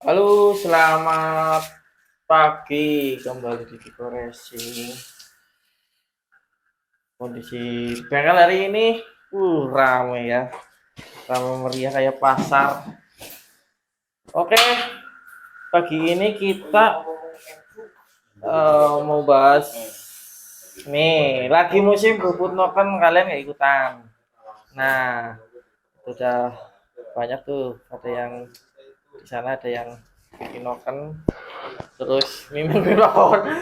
Halo, selamat pagi. Kembali di Kiko Racing. Kondisi bengkel hari ini, rame ya. Rame meriah kayak pasar. Oke, pagi ini kita mau bahas nih, lagi musim bubut noken kalian nggak ikutan. Nah, udah banyak tuh, ada yang di sana ada yang bikin noken. Terus mimin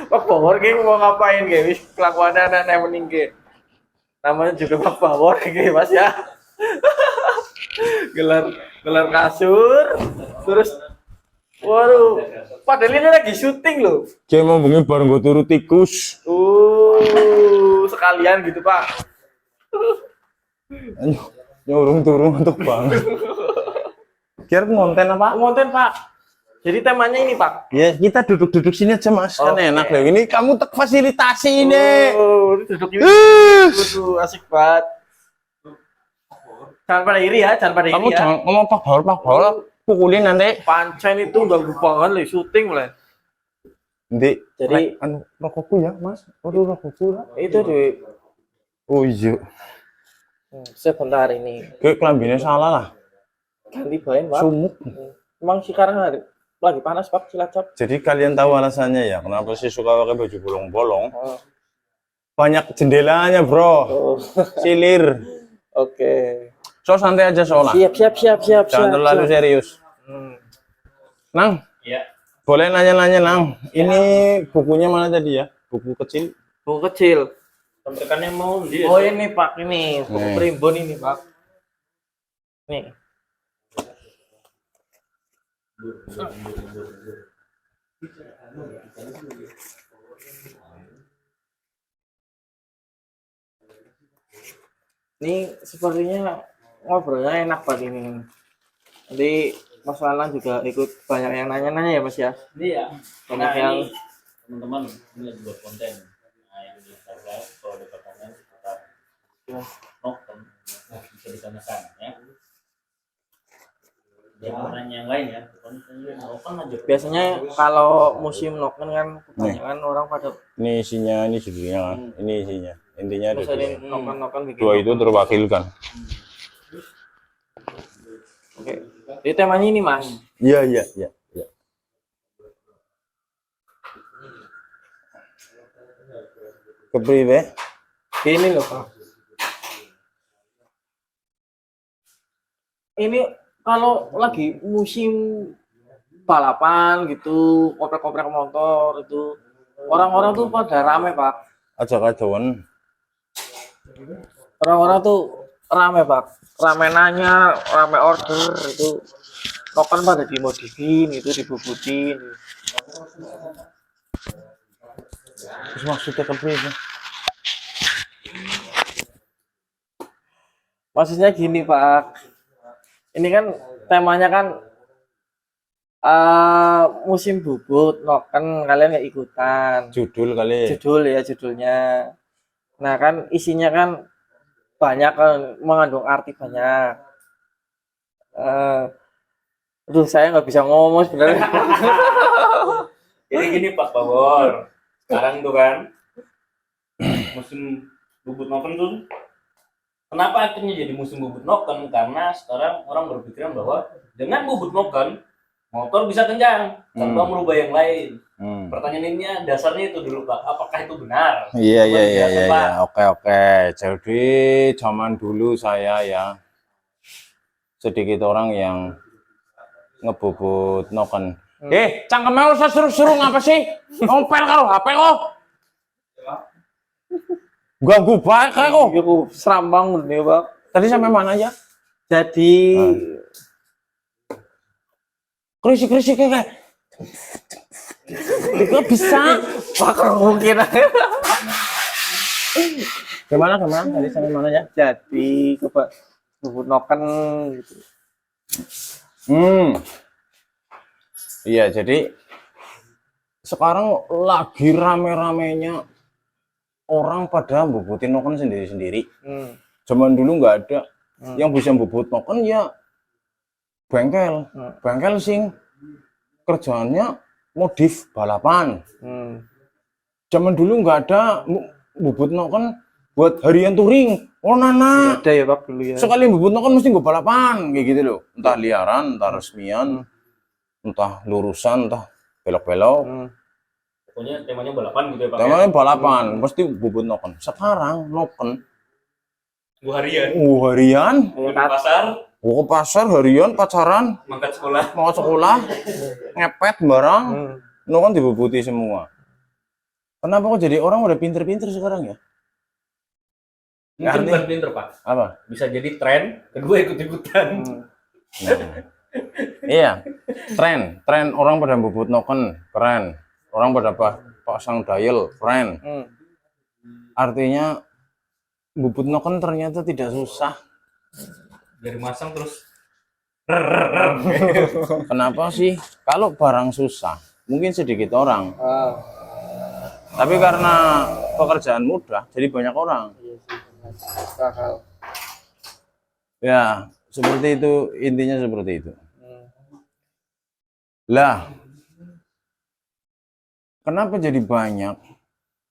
Pak Bawor mau ngapain guys? Kelakuannya anak-anak meninggi. Namanya juga Pak Bawor Mas ya. Gelar gelar kasur. Terus waduh, padahal ini lagi syuting loh. Kayak mau bengi bareng gue turu tikus. Sekalian gitu Pak. Nyurung turun untuk banget. Kira konten apa? Konten Pak. Jadi temanya ini Pak. Ya kita duduk-duduk sini aja Mas, kan enak loh. Ini kamu fasilitasi ini. Ini duduk ini. Asik banget. Jangan pada iri ya, jangan pada iri Kamu ya. jangan ngomong Pak Baul, pukulin nanti. Pancen itu ganggu banget loh, syuting mulai. Nanti. Jadi rokokku ya Mas. Waduh rokokku lah. itu di Oh iya. sebentar ini. Kayak kelambinnya salah lah. Ganti bahan Pak. Sumuk. Emang sekarang lagi panas Pak Cilacap. Jadi kalian tahu alasannya ya kenapa sih suka pakai baju bolong-bolong? Oh. Banyak jendelanya bro. Oh. Silir. Oke. So santai aja soalnya. Siap. Jangan terlalu serius. Nang. Iya. Boleh nanya-nanya Nang. Ini bukunya mana tadi ya? Buku kecil. Buku kecil. Contekannya mau dia. Oh ini Pak, ini buku primbon ini Pak. Nih. Ini sepertinya ngobrolnya enak banget ini. Nanti Mas Walan juga ikut banyak yang nanya-nanya ya Mas ya. Iya. Banyak Nah, yang ini teman-teman ini lagi buat konten. Nah, yang di Instagram kalau ada pertanyaan seputar noken, bisa ditanyakan ya. Jangan nanya yang lain ya. Noken aja. biasanya kalau musim noken kan kebanyakan orang pada Ini isinya, ini judulnya kan. Ini isinya. Intinya ada misalnya dua. noken-noken bikin. Dua itu terwakilkan. Oke. Jadi temanya ini Mas. Iya. Kepriwe? Ini loh Pak. Ini kalau lagi musim balapan gitu, koprek-koprek motor itu orang-orang tuh pada rame Pak. Ajak-ajakan. Orang-orang tuh rame Pak. Rame nanya, rame order itu. Noken pada dimodifin itu, dibubutin. Terus maksudnya kepriwe? Maksudnya gini Pak. Ini kan temanya kan musim bubut noken kalian nggak ikutan. Judul kali. Judul ya judulnya. Nah kan isinya kan banyak kan mengandung arti banyak. Aduh saya nggak bisa ngomong sebenarnya. Jadi gini Pak Bawor. Sekarang tuh kan musim bubut noken tuh. Kenapa akhirnya jadi musim bubut noken? Karena sekarang orang berpikiran bahwa dengan bubut noken motor bisa kencang tanpa merubah yang lain. Pertanyaan ini dasarnya itu dulu Pak, apakah itu benar? Iya. Oke. Jadi zaman dulu saya ya sedikit orang yang ngebubut noken. Cangkemnya usah seru-seru ngapa sih? Ngopel karo HP kok. Ganggu banget kok. Aku serambang nih Pak. Tadi sampai mana ya? Jadi Krisik kayak. Itu bisa. Pak mungkin. Gimana? Tadi sampai mana ya? Jadi coba bubut noken gitu. Iya, jadi sekarang lagi rame-ramenya orang pada bubutin noken sendiri-sendiri. Zaman dulu nggak ada yang bisa bubut noken ya bengkel sing kerjaannya modif balapan. Hmm. Zaman dulu nggak ada bubut noken buat harian touring. Oh nana, Ada ya Pak dulu ya. sekali bubut noken mesti gue balapan kayak gitu loh. Entah liaran, entah resmian, entah lurusan, entah belok-belok. Hmm. Pokoknya temanya balapan gitu ya Pak. Temanya balapan, pasti bubut noken. Sekarang noken, Gua harian. harian, Gua di pasar, gua ke pasar harian, pacaran, mangkat sekolah. mau sekolah, ngepet barang, Hmm. noken dibubuti semua. Kenapa kok jadi orang udah pinter-pinter sekarang ya? Mungkin Arti- bukan pinter Pak. Apa? Bisa jadi tren, kedua ikut-ikutan. Nah, iya, tren orang pada bubut noken, keren. Orang pada pasang dial, keren. Hmm. Artinya bubut noken ternyata tidak susah. Dari masang terus Kenapa sih? Kalau barang susah, mungkin sedikit orang. Ah, Tapi karena pekerjaan mudah, jadi banyak orang. iya sih. Akal. Ya, seperti itu, intinya seperti itu. Hmm. Lah, kenapa jadi banyak?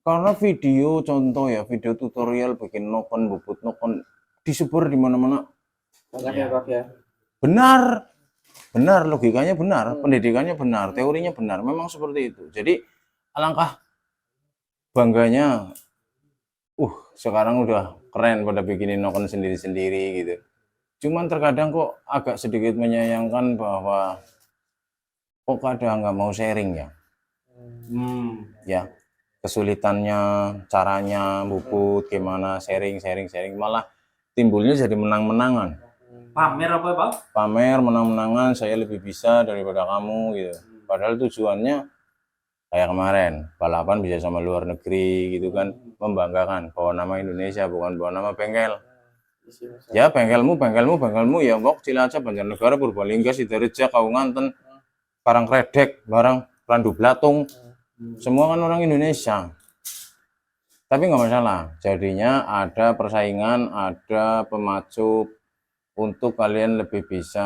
Karena video contoh ya, video tutorial bikin noken, bubut noken disebar di mana-mana. Banyak ya Pak ya. Benar, benar, logikanya benar, pendidikannya benar, teorinya benar, memang seperti itu. Jadi alangkah bangganya, sekarang udah keren pada bikinin noken sendiri-sendiri gitu. Cuman terkadang kok agak sedikit menyayangkan bahwa kok kadang nggak mau sharing ya. Ya, kesulitannya, caranya bubut, gimana sharing, malah timbulnya jadi menang-menangan. pamer apa Pak? Pamer, menang-menangan, saya lebih bisa daripada kamu gitu. Padahal tujuannya kayak kemarin, balapan bisa sama luar negeri gitu kan, membanggakan bawa nama Indonesia, bukan bawa nama bengkel. Ya bengkelmu ya Wok, Cilacap, Banjarnegara, Purbalingga, Sidoarjo, Kaunganten, Karangkredek, barang Randu Blatung, semua kan orang Indonesia. Tapi nggak masalah, jadinya ada persaingan, ada pemacu untuk kalian lebih bisa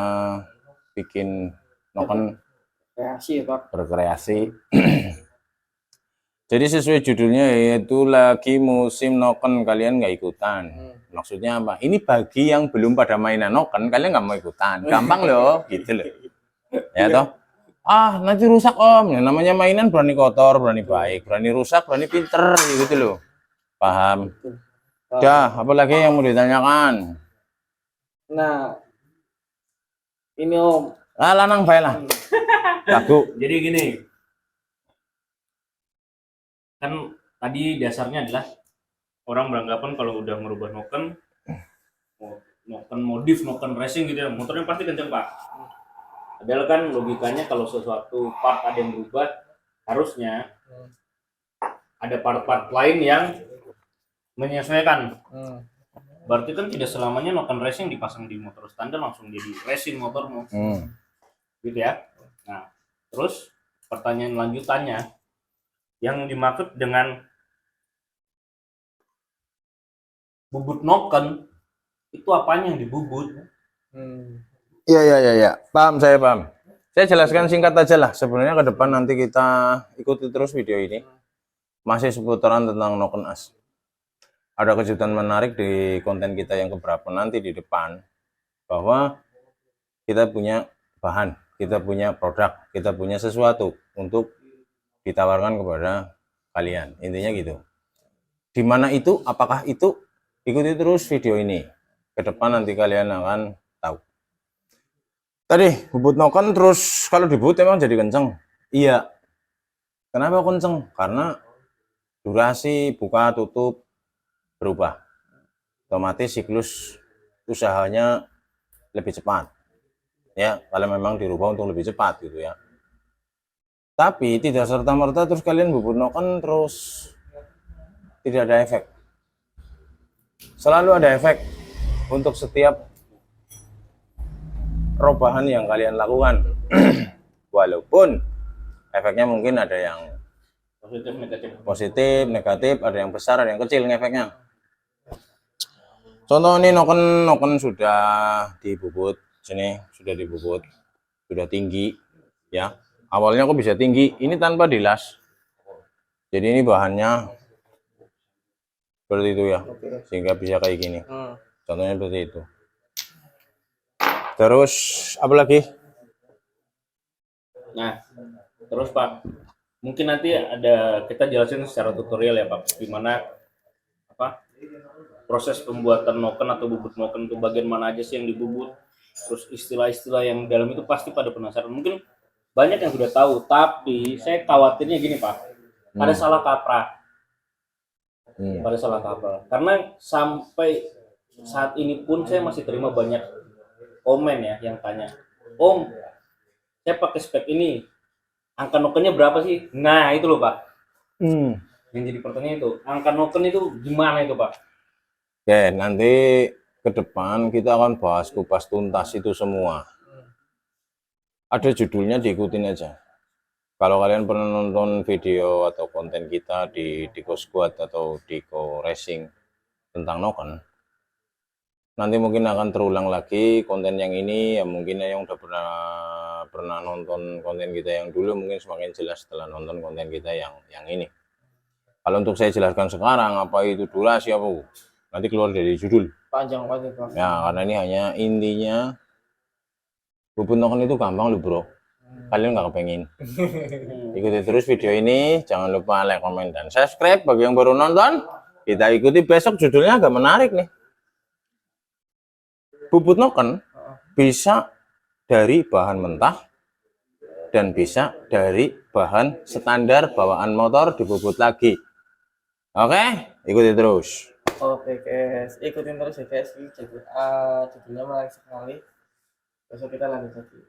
bikin noken Kreasi ya Pak. berkreasi. Jadi sesuai judulnya yaitu lagi musim noken, kalian nggak ikutan. Maksudnya apa? Ini bagi yang belum pada mainan noken, kalian nggak mau ikutan. Gampang loh, gitu loh. Ya toh? Ah, nanti rusak om. Ya, namanya mainan berani kotor, berani baik, berani rusak, berani pinter, gitu loh. Paham? Udah, apalagi yang mau ditanyakan? Nah, ini Om. Ah, lanang bae lah. Lagu. Jadi gini, kan tadi dasarnya adalah orang beranggapan kalau udah merubah noken, noken modif, noken racing gitu ya, motornya pasti kenceng Pak. Padahal kan logikanya kalau sesuatu part ada yang berubah, harusnya ada part-part lain yang menyesuaikan. Berarti kan tidak selamanya noken racing dipasang di motor standar langsung jadi racing motormu. Gitu ya. Nah, terus pertanyaan lanjutannya, yang dimaksud dengan bubut noken itu apanya yang dibubut? Iya. Paham, saya paham. Saya jelaskan singkat aja lah. Sebenarnya ke depan nanti kita ikuti terus video ini. Masih seputaran tentang noken as. Ada kejutan menarik di konten kita yang keberapa nanti di depan. Bahwa kita punya bahan, kita punya produk, kita punya sesuatu untuk ditawarkan kepada kalian. Intinya gitu. Di mana itu, apakah itu? Ikuti terus video ini. Ke depan nanti kalian akan tahu. Tadi bubut noken terus kalau dibut emang jadi kenceng. Iya. Kenapa kenceng? Karena durasi buka tutup berubah. Otomatis siklus usahanya lebih cepat. Ya, kalau memang dirubah untuk lebih cepat gitu ya. Tapi tidak serta-merta terus kalian bubut noken terus tidak ada efek. Selalu ada efek untuk setiap perubahan yang kalian lakukan. Walaupun efeknya mungkin ada yang positif, negatif, ada yang besar, ada yang kecil efeknya. Contoh ini noken sudah dibubut, sini sudah dibubut, sudah tinggi ya. awalnya kok bisa tinggi. Ini tanpa dilas. Jadi ini bahannya seperti itu ya, sehingga bisa kayak gini. Contohnya seperti itu. Terus apa lagi? Nah, terus Pak, mungkin nanti ada kita jelasin secara tutorial ya Pak, gimana apa proses pembuatan noken atau bubut noken itu bagian mana aja sih yang dibubut, terus istilah-istilah yang dalam itu pasti pada penasaran. Mungkin banyak yang sudah tahu, tapi saya khawatirnya gini Pak, pada salah kaprah, pada salah kaprah. Karena sampai saat ini pun saya masih terima banyak komen ya yang tanya, Om, saya pakai spek ini, angka nokennya berapa sih? Nah itu loh Pak, yang jadi pertanyaan itu, angka noken itu gimana itu Pak? Oke, nanti ke depan kita akan bahas kupas tuntas itu semua. Ada judulnya, diikutin aja. Kalau kalian pernah nonton video atau konten kita di Diko Squad atau Diko Racing tentang noken, nanti mungkin akan terulang lagi konten yang ini. Ya mungkin yang udah pernah nonton konten kita yang dulu mungkin semakin jelas setelah nonton konten kita yang ini. Kalau untuk saya jelaskan sekarang apa itu durasi apa, nanti keluar dari judul Panjang banget Pak. ya, karena ini hanya intinya bubut noken itu gampang loh bro, kalian nggak kepengen. Ikuti terus video ini, jangan lupa like, komen, dan subscribe. Bagi yang baru nonton, kita ikuti besok, judulnya agak menarik nih. Bubut noken bisa dari bahan mentah dan bisa dari bahan standar bawaan motor dibubut lagi. Oke, ikuti terus. Oke guys, ikutin terus ya guys. Ini judulnya menarik sekali. Besok kita lanjut lagi.